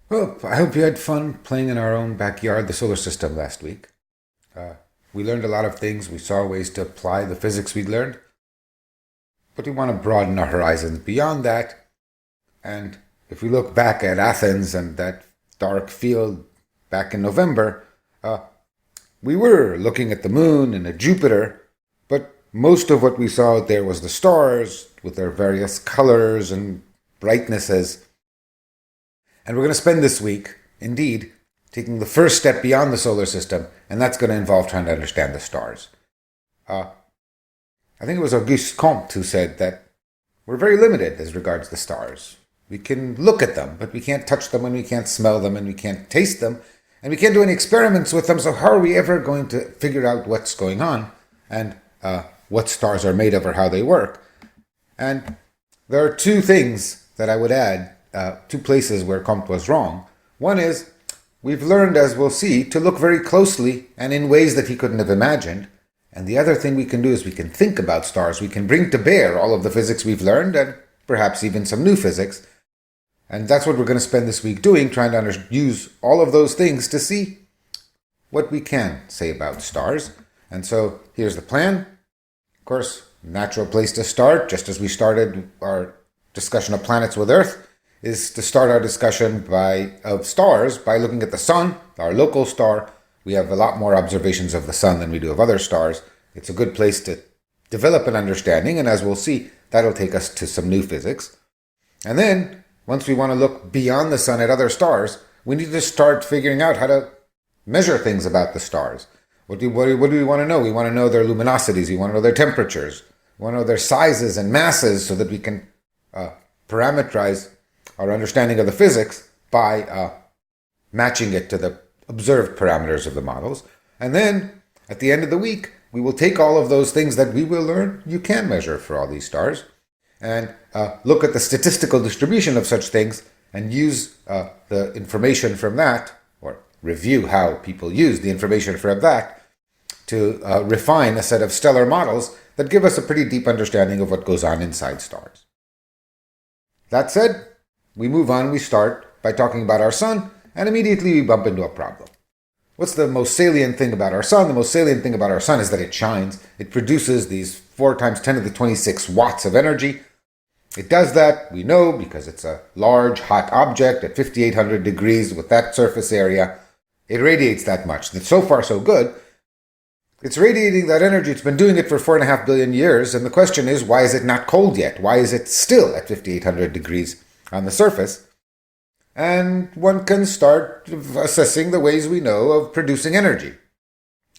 Well, I hope you had fun playing in our own backyard, the solar system, last week. Uh, we learned a lot of things. We saw ways to apply the physics we'd learned, but we want to broaden our horizons beyond that. And if we look back at Athens and that dark field back in November, uh, we were looking at the moon and at Jupiter, but most of what we saw out there was the stars with their various colors and brightnesses. And we're going to spend this week, indeed, taking the first step beyond the solar system, and that's going to involve trying to understand the stars. Uh, I think it was Auguste Comte who said that we're very limited as regards the stars. We can look at them, but we can't touch them, and we can't smell them, and we can't taste them, and we can't do any experiments with them, so how are we ever going to figure out what's going on and what stars are made of or how they work? And there are two things that I would add, two places where Comte was wrong. One is, we've learned, as we'll see, to look very closely and in ways that he couldn't have imagined. And the other thing we can do is we can think about stars. We can bring to bear all of the physics we've learned and perhaps even some new physics. And that's what we're going to spend this week doing, trying to use all of those things to see what we can say about stars. And so here's the plan. Of course, natural place to start, just as we started our discussion of planets with Earth, is to start our discussion of stars by looking at the sun, our local star. We have a lot more observations of the sun than we do of other stars. It's a good place to develop an understanding, and as we'll see, that'll take us to some new physics. And then, once we want to look beyond the sun at other stars, we need to start figuring out how to measure things about the stars. What do we want to know? We want to know their luminosities. We want to know their temperatures. We want to know their sizes and masses so that we can parameterize our understanding of the physics by matching it to the observed parameters of the models. And then, at the end of the week, we will take all of those things that we will learn you can measure for all these stars and look at the statistical distribution of such things and use the information from that, or review how people use the information from that, to refine a set of stellar models that give us a pretty deep understanding of what goes on inside stars. That said, we move on, we start by talking about our sun, and immediately we bump into a problem. What's the most salient thing about our sun? The most salient thing about our sun is that it shines. It produces these 4 times 10 to the 26 watts of energy. It does that, we know, because it's a large, hot object at 5,800 degrees with that surface area. It radiates that much. So far, so good. It's radiating that energy. It's been doing it for 4.5 billion years, and the question is, why is it not cold yet? Why is it still at 5,800 degrees on the surface? And one can start assessing the ways we know of producing energy.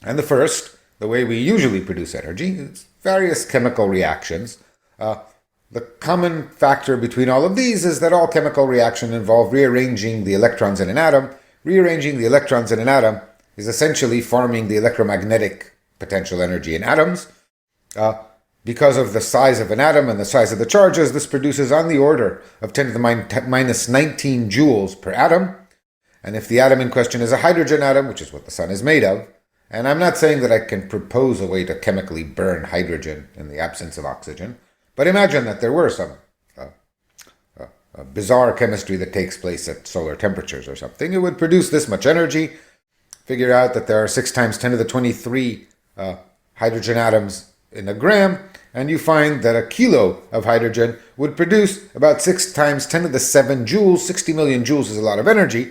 And the first, the way we usually produce energy, is various chemical reactions. The common factor between all of these is that all chemical reactions involve rearranging the electrons in an atom. Rearranging the electrons in an atom is essentially forming the electromagnetic potential energy in atoms. Because of the size of an atom and the size of the charges, this produces on the order of 10 to the minus 19 joules per atom. And if the atom in question is a hydrogen atom, which is what the sun is made of, and I'm not saying that I can propose a way to chemically burn hydrogen in the absence of oxygen, but imagine that there were some bizarre chemistry that takes place at solar temperatures or something. It would produce this much energy. Figure out that there are 6 times 10 to the 23 hydrogen atoms in a gram, and you find that a kilo of hydrogen would produce about 6 times 10 to the 7 joules. 60 million joules is a lot of energy,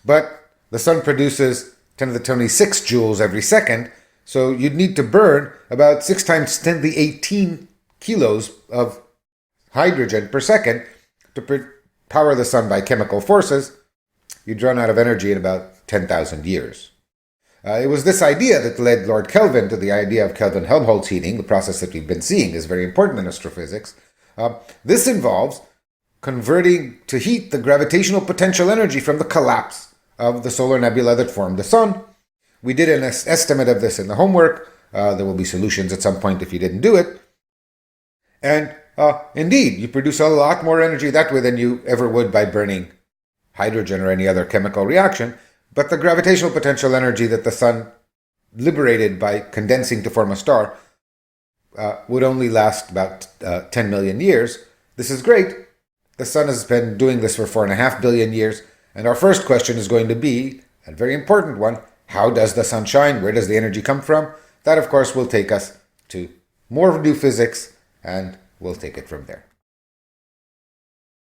but the sun produces 10 to the 26 joules every second, so you'd need to burn about 6 times 10 to the 18 kilos of hydrogen per second to power the sun by chemical forces. You'd run out of energy in about 10,000 years. It was this idea that led Lord Kelvin to the idea of Kelvin-Helmholtz heating, the process that we've been seeing is very important in astrophysics. This involves converting to heat the gravitational potential energy from the collapse of the solar nebula that formed the sun. We did an estimate of this in the homework. There will be solutions at some point if you didn't do it. And indeed, you produce a lot more energy that way than you ever would by burning hydrogen or any other chemical reaction. But the gravitational potential energy that the sun liberated by condensing to form a star would only last about 10 million years. This is great. The sun has been doing this for 4.5 billion years, And our first question is going to be, a very important one, how does the sun shine? Where does the energy come from? That, of course, will take us to more new physics, and we'll take it from there.